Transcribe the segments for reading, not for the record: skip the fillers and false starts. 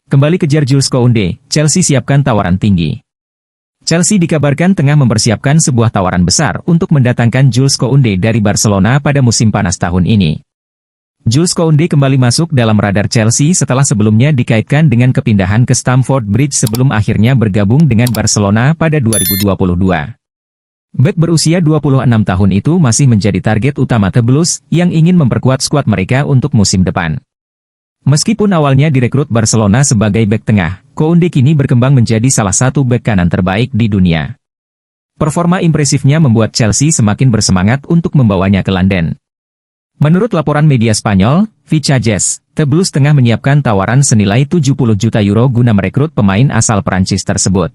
Kembali kejar Jules Koundé, Chelsea siapkan tawaran tinggi. Chelsea dikabarkan tengah mempersiapkan sebuah tawaran besar untuk mendatangkan Jules Koundé dari Barcelona pada musim panas tahun ini. Jules Koundé kembali masuk dalam radar Chelsea setelah sebelumnya dikaitkan dengan kepindahan ke Stamford Bridge sebelum akhirnya bergabung dengan Barcelona pada 2022. Bek berusia 26 tahun itu masih menjadi target utama The Blues yang ingin memperkuat skuad mereka untuk musim depan. Meskipun awalnya direkrut Barcelona sebagai bek tengah, Koundé kini berkembang menjadi salah satu bek kanan terbaik di dunia. Performa impresifnya membuat Chelsea semakin bersemangat untuk membawanya ke London. Menurut laporan media Spanyol, Vichajes, The Blues tengah menyiapkan tawaran senilai 70 juta euro guna merekrut pemain asal Prancis tersebut.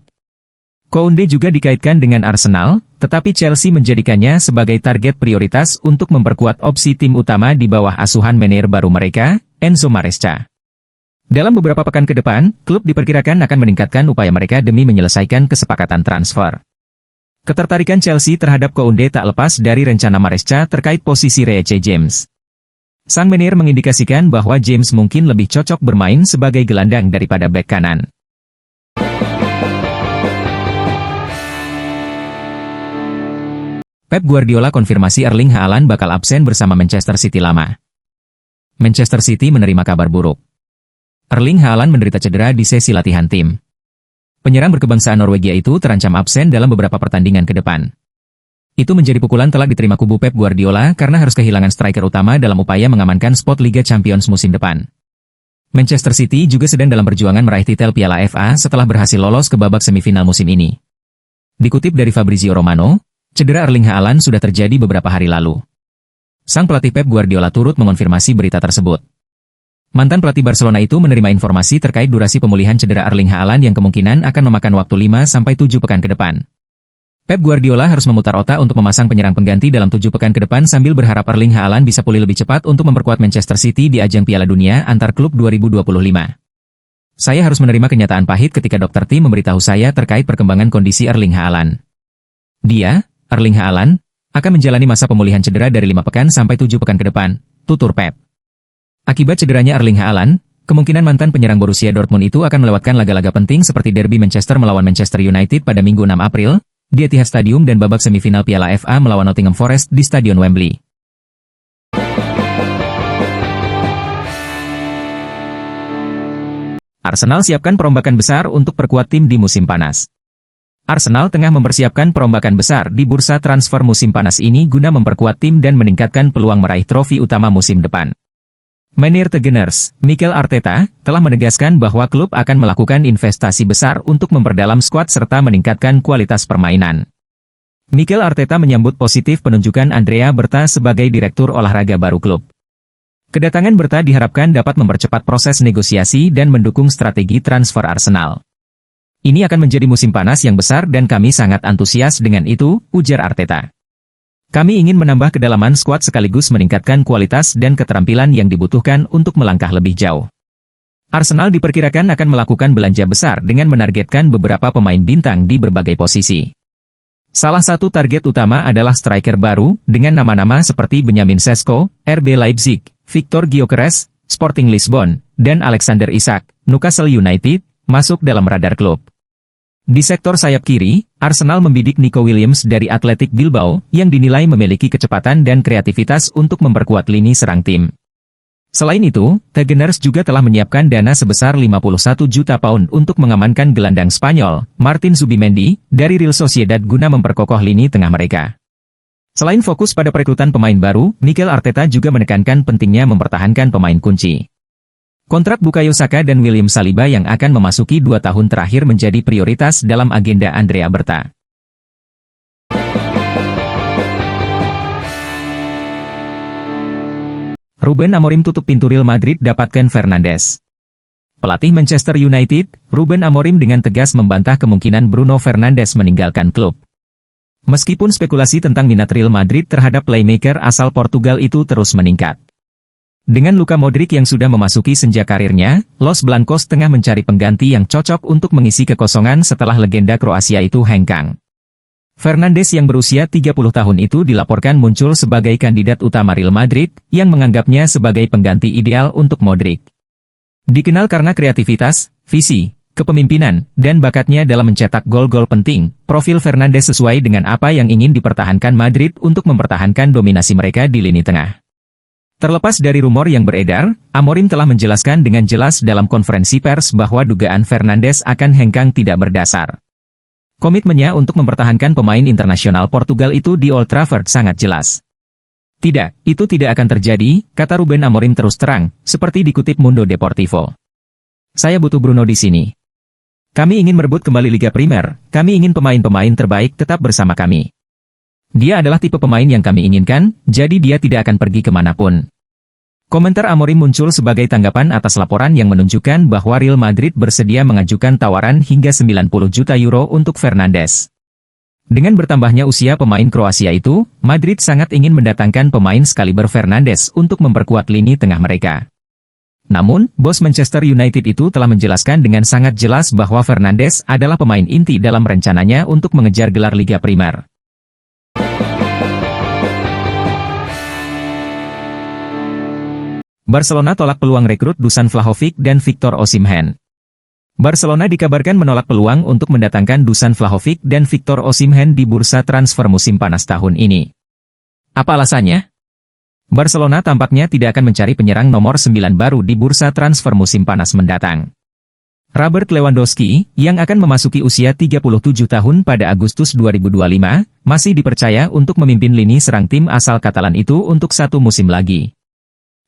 Koundé juga dikaitkan dengan Arsenal, tetapi Chelsea menjadikannya sebagai target prioritas untuk memperkuat opsi tim utama di bawah asuhan manajer baru mereka, Enzo Maresca. Dalam beberapa pekan ke depan, klub diperkirakan akan meningkatkan upaya mereka demi menyelesaikan kesepakatan transfer. Ketertarikan Chelsea terhadap Koundé tak lepas dari rencana Maresca terkait posisi Reece James. Sang manajer mengindikasikan bahwa James mungkin lebih cocok bermain sebagai gelandang daripada bek kanan. Pep Guardiola konfirmasi Erling Haaland bakal absen bersama Manchester City lama. Manchester City menerima kabar buruk. Erling Haaland menderita cedera di sesi latihan tim. Penyerang berkebangsaan Norwegia itu terancam absen dalam beberapa pertandingan ke depan. Itu menjadi pukulan telak diterima kubu Pep Guardiola karena harus kehilangan striker utama dalam upaya mengamankan spot Liga Champions musim depan. Manchester City juga sedang dalam perjuangan meraih titel Piala FA setelah berhasil lolos ke babak semifinal musim ini. Dikutip dari Fabrizio Romano, cedera Erling Haaland sudah terjadi beberapa hari lalu. Sang pelatih Pep Guardiola turut mengonfirmasi berita tersebut. Mantan pelatih Barcelona itu menerima informasi terkait durasi pemulihan cedera Erling Haaland yang kemungkinan akan memakan waktu 5-7 pekan ke depan. Pep Guardiola harus memutar otak untuk memasang penyerang pengganti dalam 7 pekan ke depan sambil berharap Erling Haaland bisa pulih lebih cepat untuk memperkuat Manchester City di ajang Piala Dunia antar klub 2025. Saya harus menerima kenyataan pahit ketika dokter tim memberitahu saya terkait perkembangan kondisi Erling Haaland. Erling Haaland, akan menjalani masa pemulihan cedera dari 5 pekan sampai 7 pekan ke depan, tutur Pep. Akibat cederanya Erling Haaland, kemungkinan mantan penyerang Borussia Dortmund itu akan melewatkan laga-laga penting seperti derby Manchester melawan Manchester United pada Minggu 6 April, di Etihad Stadium dan babak semifinal Piala FA melawan Nottingham Forest di Stadion Wembley. Arsenal siapkan perombakan besar untuk perkuat tim di musim panas. Arsenal tengah mempersiapkan perombakan besar di bursa transfer musim panas ini guna memperkuat tim dan meningkatkan peluang meraih trofi utama musim depan. Manajer The Gunners, Mikel Arteta, telah menegaskan bahwa klub akan melakukan investasi besar untuk memperdalam skuad serta meningkatkan kualitas permainan. Mikel Arteta menyambut positif penunjukan Andrea Berta sebagai direktur olahraga baru klub. Kedatangan Berta diharapkan dapat mempercepat proses negosiasi dan mendukung strategi transfer Arsenal. Ini akan menjadi musim panas yang besar dan kami sangat antusias dengan itu, ujar Arteta. Kami ingin menambah kedalaman skuad sekaligus meningkatkan kualitas dan keterampilan yang dibutuhkan untuk melangkah lebih jauh. Arsenal diperkirakan akan melakukan belanja besar dengan menargetkan beberapa pemain bintang di berbagai posisi. Salah satu target utama adalah striker baru, dengan nama-nama seperti Benjamin Sesko, RB Leipzig, Victor Gyökeres, Sporting Lisbon, dan Alexander Isak, Newcastle United, masuk dalam radar klub. Di sektor sayap kiri, Arsenal membidik Nico Williams dari Athletic Bilbao, yang dinilai memiliki kecepatan dan kreativitas untuk memperkuat lini serang tim. Selain itu, The Gunners juga telah menyiapkan dana sebesar 51 juta pound untuk mengamankan gelandang Spanyol, Martin Zubimendi, dari Real Sociedad guna memperkokoh lini tengah mereka. Selain fokus pada perekrutan pemain baru, Mikel Arteta juga menekankan pentingnya mempertahankan pemain kunci. Kontrak Bukayo Saka dan William Saliba yang akan memasuki 2 tahun terakhir menjadi prioritas dalam agenda Andrea Berta. Ruben Amorim tutup pintu Real Madrid dapatkan Fernandes. Pelatih Manchester United, Ruben Amorim dengan tegas membantah kemungkinan Bruno Fernandes meninggalkan klub. Meskipun spekulasi tentang minat Real Madrid terhadap playmaker asal Portugal itu terus meningkat. Dengan Luka Modric yang sudah memasuki senja karirnya, Los Blancos tengah mencari pengganti yang cocok untuk mengisi kekosongan setelah legenda Kroasia itu hengkang. Fernandes yang berusia 30 tahun itu dilaporkan muncul sebagai kandidat utama Real Madrid, yang menganggapnya sebagai pengganti ideal untuk Modric. Dikenal karena kreativitas, visi, kepemimpinan, dan bakatnya dalam mencetak gol-gol penting, profil Fernandes sesuai dengan apa yang ingin dipertahankan Madrid untuk mempertahankan dominasi mereka di lini tengah. Terlepas dari rumor yang beredar, Amorim telah menjelaskan dengan jelas dalam konferensi pers bahwa dugaan Fernandes akan hengkang tidak berdasar. Komitmennya untuk mempertahankan pemain internasional Portugal itu di Old Trafford sangat jelas. Tidak, itu tidak akan terjadi, kata Ruben Amorim terus terang, seperti dikutip Mundo Deportivo. Saya butuh Bruno di sini. Kami ingin merebut kembali Liga Primer, kami ingin pemain-pemain terbaik tetap bersama kami. Dia adalah tipe pemain yang kami inginkan, jadi dia tidak akan pergi kemanapun. Komentar Amorim muncul sebagai tanggapan atas laporan yang menunjukkan bahwa Real Madrid bersedia mengajukan tawaran hingga 90 juta euro untuk Fernandes. Dengan bertambahnya usia pemain Kroasia itu, Madrid sangat ingin mendatangkan pemain sekaliber Fernandes untuk memperkuat lini tengah mereka. Namun, bos Manchester United itu telah menjelaskan dengan sangat jelas bahwa Fernandes adalah pemain inti dalam rencananya untuk mengejar gelar Liga Primer. Barcelona tolak peluang rekrut Dusan Vlahovic dan Victor Osimhen. Barcelona dikabarkan menolak peluang untuk mendatangkan Dusan Vlahovic dan Victor Osimhen di bursa transfer musim panas tahun ini. Apa alasannya? Barcelona tampaknya tidak akan mencari penyerang nomor 9 baru di bursa transfer musim panas mendatang. Robert Lewandowski, yang akan memasuki usia 37 tahun pada Agustus 2025, masih dipercaya untuk memimpin lini serang tim asal Katalan itu untuk satu musim lagi.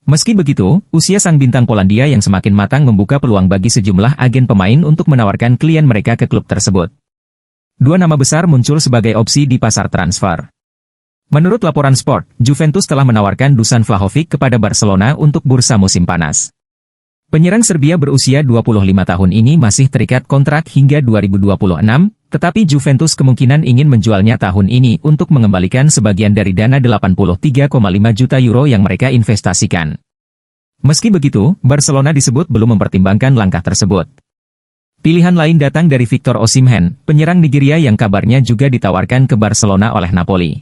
Meski begitu, usia sang bintang Polandia yang semakin matang membuka peluang bagi sejumlah agen pemain untuk menawarkan klien mereka ke klub tersebut. Dua nama besar muncul sebagai opsi di pasar transfer. Menurut laporan Sport, Juventus telah menawarkan Dusan Vlahovic kepada Barcelona untuk bursa musim panas. Penyerang Serbia berusia 25 tahun ini masih terikat kontrak hingga 2026, tetapi Juventus kemungkinan ingin menjualnya tahun ini untuk mengembalikan sebagian dari dana 83,5 juta euro yang mereka investasikan. Meski begitu, Barcelona disebut belum mempertimbangkan langkah tersebut. Pilihan lain datang dari Victor Osimhen, penyerang Nigeria yang kabarnya juga ditawarkan ke Barcelona oleh Napoli.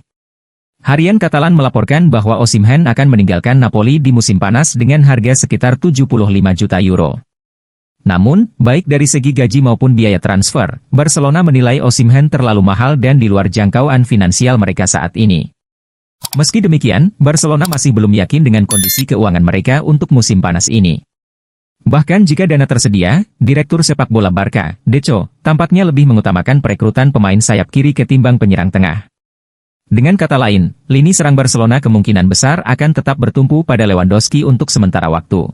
Harian Katalan melaporkan bahwa Osimhen akan meninggalkan Napoli di musim panas dengan harga sekitar 75 juta euro. Namun, baik dari segi gaji maupun biaya transfer, Barcelona menilai Osimhen terlalu mahal dan di luar jangkauan finansial mereka saat ini. Meski demikian, Barcelona masih belum yakin dengan kondisi keuangan mereka untuk musim panas ini. Bahkan jika dana tersedia, Direktur Sepak Bola Barca, Deco, tampaknya lebih mengutamakan perekrutan pemain sayap kiri ketimbang penyerang tengah. Dengan kata lain, lini serang Barcelona kemungkinan besar akan tetap bertumpu pada Lewandowski untuk sementara waktu.